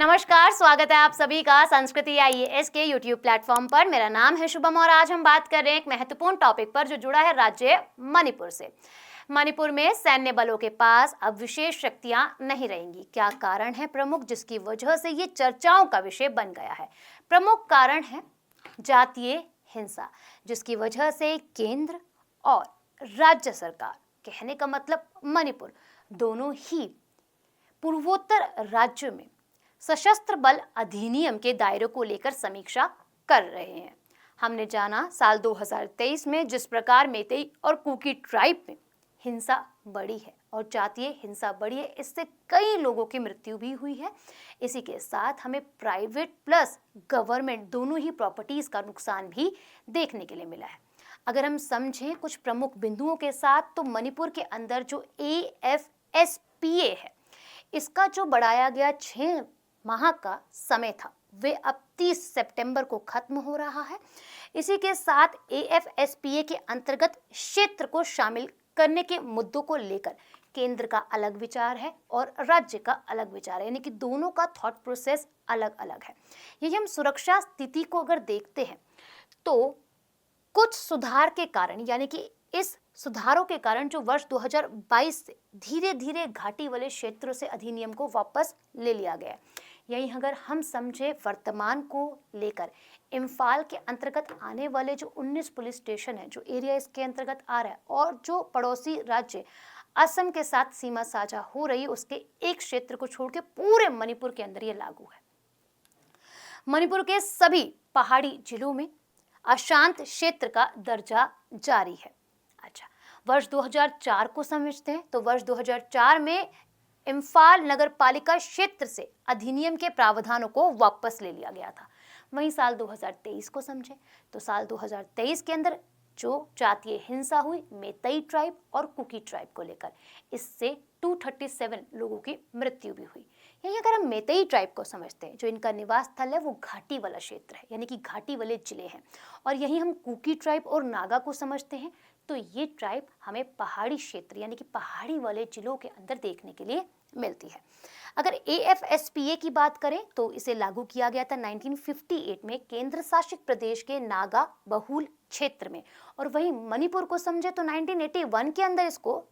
नमस्कार, स्वागत है आप सभी का संस्कृति आईएएस के YouTube प्लेटफॉर्म पर। मेरा नाम है शुभम और आज हम बात कर रहे हैं एक महत्वपूर्ण टॉपिक पर जो जुड़ा है राज्य मणिपुर से। मणिपुर में सैन्य बलों के पास अब विशेष शक्तियां नहीं रहेंगी। क्या कारण है प्रमुख जिसकी वजह से ये चर्चाओं का विषय बन गया है? प्रमुख कारण है जातीय हिंसा, जिसकी वजह से केंद्र और राज्य सरकार, कहने का मतलब मणिपुर, दोनों ही पूर्वोत्तर राज्यों में सशस्त्र बल अधिनियम के दायरे को लेकर समीक्षा कर रहे हैं। हमने जाना साल 2023 में जिस प्रकार मेतेई और कुकी ट्राइब में हिंसा बढ़ी है और जातीय हिंसा बढ़ी है, इससे कई लोगों की मृत्यु भी हुई है। इसी के साथ हमें प्राइवेट प्लस गवर्नमेंट दोनों ही प्रॉपर्टीज का नुकसान भी देखने के लिए मिला है। अगर हम समझें कुछ प्रमुख बिंदुओं के साथ, तो मणिपुर के अंदर जो AFSPA है, इसका जो बढ़ाया गया 6 माह का समय था, वे अब 30 सितंबर को खत्म हो रहा है। इसी के साथ AFSPA के अंतर्गत क्षेत्र को शामिल करने के मुद्दों को लेकर केंद्र का अलग विचार है और राज्य का अलग विचार है, यानी कि दोनों का थॉट प्रोसेस अलग अलग है। यही हम सुरक्षा स्थिति को अगर देखते हैं तो कुछ सुधार के कारण, यानी कि इस सुधारों के कारण जो वर्ष 2022 से धीरे धीरे घाटी वाले क्षेत्रों से अधिनियम को वापस ले लिया गया है। यही अगर हम समझे वर्तमान को लेकर, इम्फाल के अंतर्गत आने वाले जो 19 पुलिस स्टेशन है, जो एरिया इसके अंतर्गत आ रहा है, और जो पड़ोसी राज्य असम के साथ सीमा साझा हो रही है, उसके एक क्षेत्र को छोड़ के पूरे मणिपुर के अंदर ये लागू है। मणिपुर के सभी पहाड़ी जिलों में अशांत क्षेत्र का दर्जा जारी है। अच्छा, वर्ष 2004 को समझते हैं तो वर्ष 2004 में इम्फाल नगर पालिका क्षेत्र से अधिनियम के प्रावधानों को वापस ले लिया गया था। वहीं साल 2023 को समझें तो साल 2023 के अंदर जो जातीय हिंसा हुई मेतेई ट्राइब और कुकी ट्राइब को लेकर, इससे 237 लोगों की मृत्यु भी हुई। यही अगर हम मेतेई ट्राइब को समझते हैं, जो इनका निवास स्थल है वो घाटी वाला क्षेत्र है, यानी कि घाटी वाले जिले हैं, और यही हम कुकी ट्राइब और नागा को समझते हैं, तो ये ट्राइब हमें पहाड़ी क्षेत्र यानी कि पहाड़ी वाले जिलों के अंदर देखने के लिए मिलती है। अगर AFSPA की बात करें तो इसे लागू किया गया था 1958 में केंद्र शासित प्रदेश के नागा बहुल क्षेत्र में, और वहीं मणिपुर को समझे तो 1981 के अंदर इसको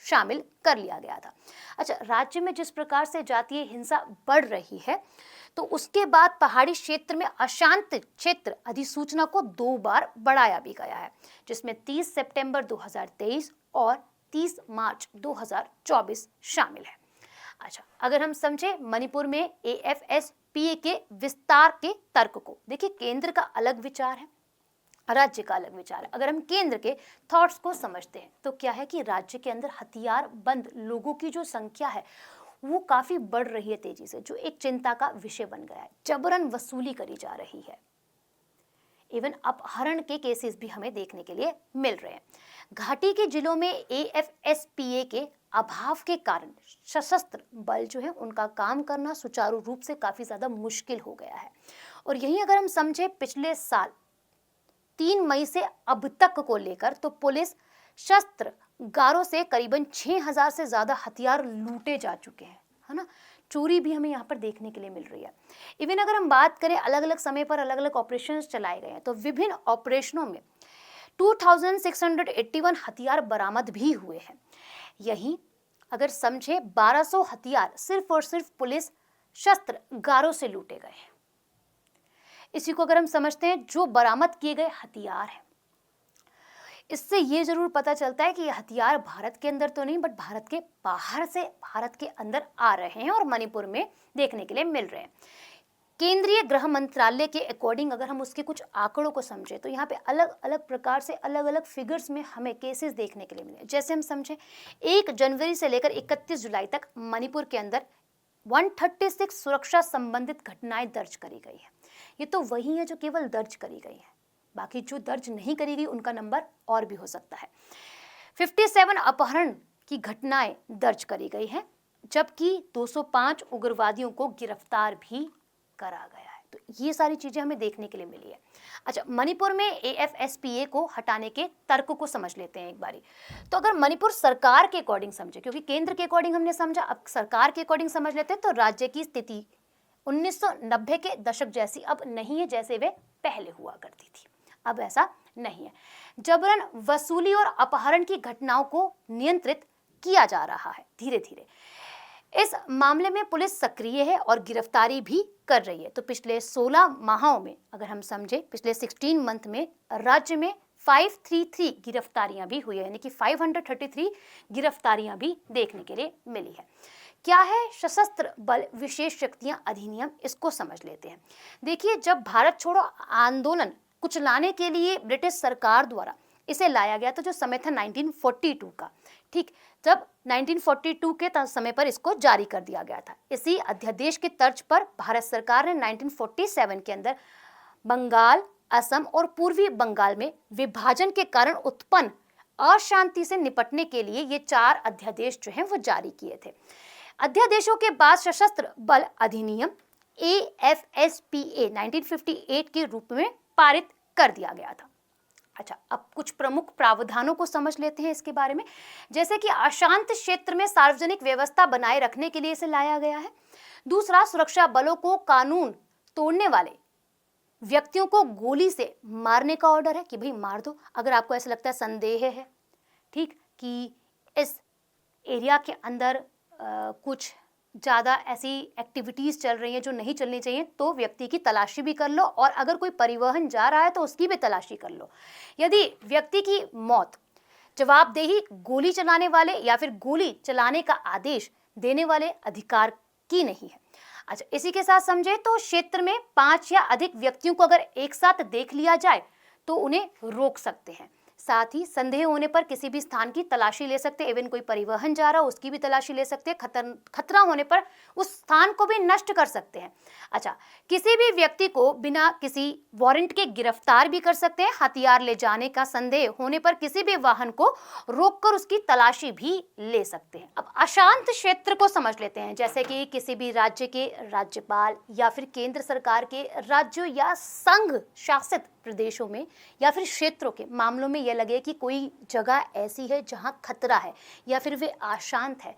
शामिल कर लिया गया था। अच्छा, राज्य में जिस प्रकार से जातीय हिंसा बढ़ रही है, तो उसके बाद पहाड़ी क्षेत्र में अशांत क्षेत्र अधिसूचना को 2 बार बढ़ाया भी गया है, जिसमें 30 सितंबर 2023 और 30 मार्च 2024 शामिल है। अच्छा, अगर हम समझे मणिपुर में AFSPA के विस्तार के तर्क को, देखिए केंद्र का अलग विचार है, राज्य का अलग विचार है। अगर हम केंद्र के थॉट्स को समझते हैं तो क्या है कि राज्य के अंदर हथियार बंद लोगों की जो संख्या है वो काफी बढ़ रही है तेजी से, जो एक चिंता का विषय बन गया है। जबरन वसूली करी जा रही है, इवन अपहरण के केसेस भी हमें देखने के लिए मिल रहे हैं। घाटी के जिलों में AFSPA के अभाव के कारण सशस्त्र बल जो है उनका काम करना सुचारू रूप से काफी ज्यादा मुश्किल हो गया है। और यही अगर हम समझे पिछले साल 3 मई से अब तक को लेकर, तो पुलिस शस्त्र गारों से करीबन 6000 से ज्यादा हथियार लूटे जा चुके हैं, है ना। चोरी भी हमें यहाँ पर देखने के लिए मिल रही है। इवन अगर हम बात करें अलग अलग समय पर अलग अलग ऑपरेशन चलाए गए हैं, तो विभिन्न ऑपरेशनों में 2681 हथियार बरामद भी हुए हैं। यही अगर समझे 1200 हथियार सिर्फ और सिर्फ पुलिस शस्त्र गारों से लूटे गए हैं। इसी को अगर हम समझते हैं जो बरामद किए गए हथियार हैं, इससे ये जरूर पता चलता है कि ये हथियार भारत के अंदर तो नहीं, बट भारत के बाहर से भारत के अंदर आ रहे हैं और मणिपुर में देखने के लिए मिल रहे हैं। केंद्रीय गृह मंत्रालय के अकॉर्डिंग अगर हम उसके कुछ आंकड़ों को समझें तो यहाँ पे अलग अलग प्रकार से अलग अलग फिगर्स में हमें केसेस देखने के लिए मिले। जैसे हम समझें 1 जनवरी से लेकर 31 जुलाई तक मणिपुर के अंदर 136 सुरक्षा संबंधित घटनाएं दर्ज करी गई है। ये तो वही है जो केवल दर्ज करी गई है, बाकी जो दर्ज नहीं करी गई उनका नंबर और भी हो सकता है। 57 अपहरण की घटनाएं दर्ज करी गई हैं, जबकि 205 उग्रवादियों को गिरफ्तार भी करा गया है। तो ये सारी चीजें हमें देखने के लिए मिली है। अच्छा, मणिपुर में AFSPA को हटाने के तर्क को समझ लेते हैं एक बारी। तो अगर मणिपुर सरकार के अकॉर्डिंग समझे, क्योंकि केंद्र के अकॉर्डिंग हमने समझा, अब सरकार के अकॉर्डिंग समझ लेते हैं, तो राज्य की स्थिति 1990 के दशक जैसी अब नहीं है जैसे वे पहले हुआ करती थी। अब ऐसा नहीं है। जबरन वसूली और अपहरण की घटनाओं को नियंत्रित किया जा रहा है धीरे धीरे। इस मामले में पुलिस सक्रिय है और गिरफ्तारी भी कर रही है। तो पिछले 16 माहों में अगर हम समझे, पिछले 16 मंथ में राज्य में 533 गिरफ्तारियां भी हुई है, यानी कि 533 गिरफ्तारियां भी देखने के लिए मिली है। क्या है सशस्त्र बल विशेष शक्तियां अधिनियम, इसको समझ लेते हैं। देखिए, जब भारत छोड़ो आंदोलन कुचलाने के लिए ब्रिटिश सरकार द्वारा इसे लाया गया, तो जो समय था 1942 का, ठीक, जब 1942 के समय पर इसको जारी कर दिया गया था। इसी अध्यादेश की तर्ज पर भारत सरकार ने 1947 के अंदर बंगाल, असम और पूर्वी बंगाल में विभाजन के कारण उत्पन्न अशांति से निपटने के लिए ये 4 अध्यादेश जो हैं वो जारी किए थे। अध्यादेशों के बाद सशस्त्र बल अधिनियम AFSPA 1958 के रूप में पारित कर दिया गया था। अच्छा, अब कुछ प्रमुख प्रावधानों को समझ लेते हैं इसके बारे में। जैसे कि अशांत क्षेत्र में सार्वजनिक व्यवस्था बनाए रखने के लिए इसे लाया गया है। दूसरा, सुरक्षा बलों को कानून तोड़ने वाले व्यक्तियों को गोली से मारने का ऑर्डर है कि भाई मार दो, अगर आपको ऐसा लगता है, संदेह है, ठीक, कि इस एरिया के अंदर कुछ ज़्यादा ऐसी एक्टिविटीज़ चल रही हैं जो नहीं चलनी चाहिए, तो व्यक्ति की तलाशी भी कर लो, और अगर कोई परिवहन जा रहा है तो उसकी भी तलाशी कर लो। यदि व्यक्ति की मौत जवाबदेही गोली चलाने वाले या फिर गोली चलाने का आदेश देने वाले अधिकार की नहीं है। अच्छा, इसी के साथ समझे तो क्षेत्र में 5 या अधिक व्यक्तियों को अगर एक साथ देख लिया जाए तो उन्हें रोक सकते हैं। साथ ही संदेह होने पर किसी भी स्थान की तलाशी ले सकते हैं, इवन कोई परिवहन जा रहा हो उसकी भी तलाशी ले सकते हैं, खतरा होने पर उस स्थान को भी नष्ट कर सकते हैं। अच्छा, किसी भी व्यक्ति को बिना किसी वारंट के गिरफ्तार भी कर सकते हैं। हथियार ले जाने का संदेह होने पर किसी भी वाहन को रोककर उसकी तलाशी भी ले सकते हैं। अब अशांत क्षेत्र को समझ लेते हैं। जैसे कि किसी भी राज्य के राज्यपाल या फिर केंद्र सरकार के राज्यों या संघ शासित प्रदेशों में या फिर क्षेत्रों के मामलों में यह लगे कि कोई जगह ऐसी है जहां खतरा है या फिर वे अशांत है,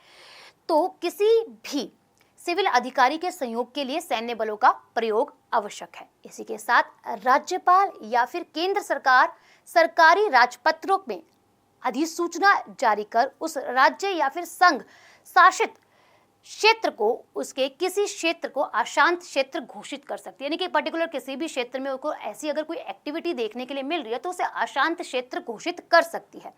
तो किसी भी सिविल अधिकारी के सहयोग के लिए सैन्य बलों का प्रयोग आवश्यक है। इसी के साथ राज्यपाल या फिर केंद्र सरकार सरकारी राजपत्रों में अधिसूचना जारी कर उस राज्य या फिर संघ शासित क्षेत्र को, उसके किसी क्षेत्र को अशांत क्षेत्र घोषित कर सकती है। यानी कि पर्टिकुलर किसी भी क्षेत्र में उनको ऐसी अगर कोई एक्टिविटी देखने के लिए मिल रही है तो उसे अशांत क्षेत्र घोषित कर सकती है।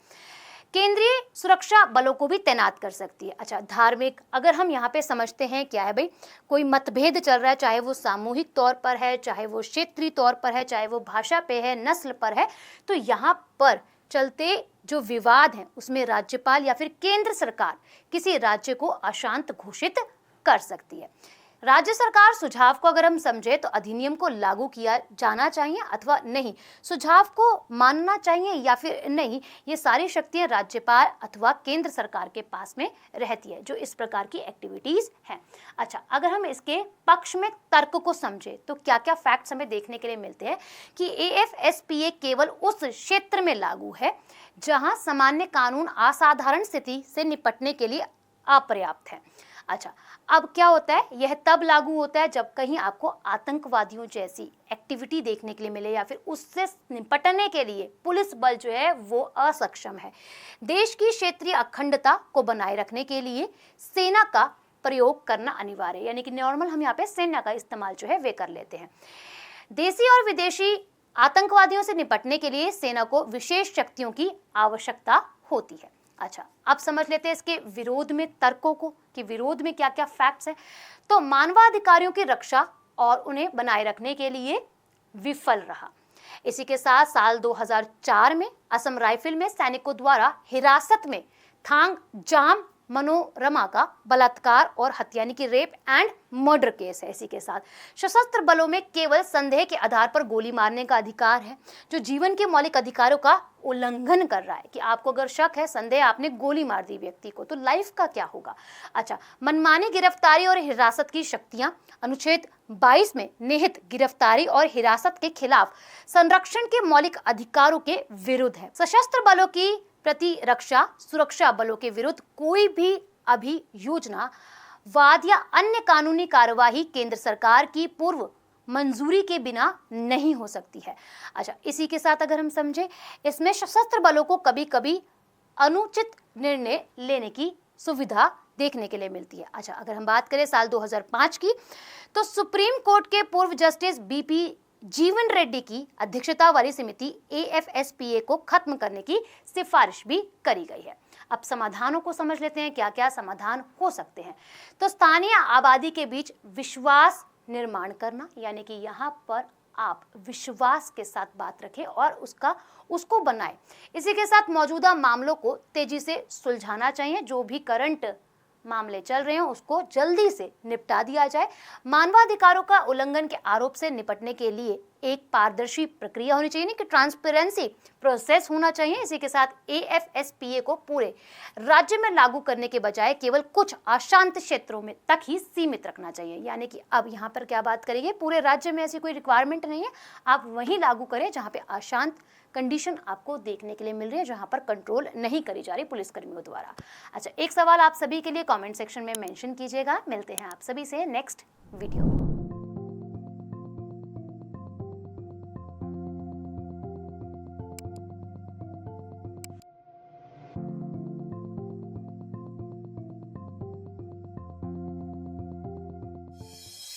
केंद्रीय सुरक्षा बलों को भी तैनात कर सकती है। अच्छा, धार्मिक, अगर हम यहाँ पे समझते हैं क्या है भाई, कोई मतभेद चल रहा है, चाहे वो सामूहिक तौर पर है, चाहे वो क्षेत्रीय तौर पर है, चाहे वो भाषा पे है, नस्ल पर है, तो यहाँ पर चलते जो विवाद हैं उसमें राज्यपाल या फिर केंद्र सरकार किसी राज्य को अशांत घोषित कर सकती है। राज्य सरकार सुझाव को अगर हम समझे तो अधिनियम को लागू किया जाना चाहिए अथवा नहीं, सुझाव को मानना चाहिए या फिर नहीं, ये सारी शक्तियां राज्यपाल अथवा केंद्र सरकार के पास में रहती है जो इस प्रकार की एक्टिविटीज हैं। अच्छा, अगर हम इसके पक्ष में तर्क को समझे तो क्या क्या फैक्ट्स हमें देखने के लिए मिलते हैं कि AFSPA केवल उस क्षेत्र में लागू है जहां सामान्य कानून असाधारण स्थिति से निपटने के लिए अपर्याप्त है। अच्छा, अब क्या होता है, यह तब लागू होता है जब कहीं आपको आतंकवादियों जैसी एक्टिविटी देखने के लिए मिले या फिर उससे निपटने के लिए पुलिस बल जो है वो असक्षम है। देश की क्षेत्रीय अखंडता को बनाए रखने के लिए सेना का प्रयोग करना अनिवार्य है। यानी कि नॉर्मल हम यहाँ पे सेना का इस्तेमाल जो है वे कर लेते हैं। देशी और विदेशी आतंकवादियों से निपटने के लिए सेना को विशेष शक्तियों की आवश्यकता होती है। अच्छा, अब समझ लेते हैं इसके विरोध में तर्कों को कि विरोध में क्या क्या फैक्ट्स हैं। तो मानवाधिकारियों की रक्षा और उन्हें बनाए रखने के लिए विफल रहा। इसी के साथ साल 2004 में असम राइफल में सैनिकों द्वारा हिरासत में थांग जाम मनोरमा का बलात्कार और हत्या यानी कि रेप एंड मर्डर केस है। इसी के साथ सशस्त्र बलों में केवल संदेह के आधार पर गोली मारने का अधिकार है जो जीवन के मौलिक अधिकारों का उल्लंघन कर रहा है कि आपको अगर शक है, संदेह, आपने गोली मार दी व्यक्ति को, तो लाइफ का क्या होगा। अच्छा, मनमानी गिरफ्तारी और हिरासत की शक्तियां अनुच्छेद 22 में निहित गिरफ्तारी और हिरासत के खिलाफ संरक्षण के मौलिक अधिकारों के विरुद्ध है। सशस्त्र बलों की प्रतिरक्षा सुरक्षा बलों के विरुद्ध कोई भी अभियोजना वाद या अन्य कानूनी कार्यवाही केंद्र सरकार की पूर्व मंजूरी के बिना नहीं हो सकती है। अच्छा, इसी के साथ अगर हम समझें, इसमें सशस्त्र बलों को कभी कभी अनुचित निर्णय लेने की सुविधा देखने के लिए मिलती है। अच्छा, अगर हम बात करें साल 2005 की, तो सुप्रीम कोर्ट के पूर्व जस्टिस बीपी जीवन रेड्डी की अध्यक्षता वाली समिति AFSPA को खत्म करने की सिफारिश भी करी गई है। अब समाधानों को समझ लेते हैं, क्या क्या समाधान हो सकते हैं। तो स्थानीय आबादी के बीच विश्वास निर्माण करना, यानी कि यहाँ पर आप विश्वास के साथ बात रखें और उसको बनाएं। इसी के साथ मौजूदा मामलों को तेजी से सुलझाना चाहिए। जो भी करंट मामले चल रहे हैं उसको जल्दी से निपटा दिया जाए। मानवाधिकारों का उल्लंघन के आरोप से निपटने के लिए एक पारदर्शी प्रक्रिया होनी चाहिए, कि ट्रांसपेरेंसी प्रोसेस होना चाहिए। इसी के साथ AFSPA को पूरे राज्य में लागू करने के बजाय केवल कुछ अशांत क्षेत्रों में तक ही सीमित रखना चाहिए। यानी कि अब यहाँ पर क्या बात करेंगे, पूरे राज्य में ऐसी कोई रिक्वायरमेंट नहीं है, आप वहीं लागू करें जहाँ पे अशांत कंडीशन आपको देखने के लिए मिल रही है, जहां पर कंट्रोल नहीं करी जा रही पुलिसकर्मियों द्वारा। अच्छा, एक सवाल आप सभी के लिए कमेंट सेक्शन में मेंशन कीजिएगा। मिलते हैं आप सभी से नेक्स्ट वीडियो में।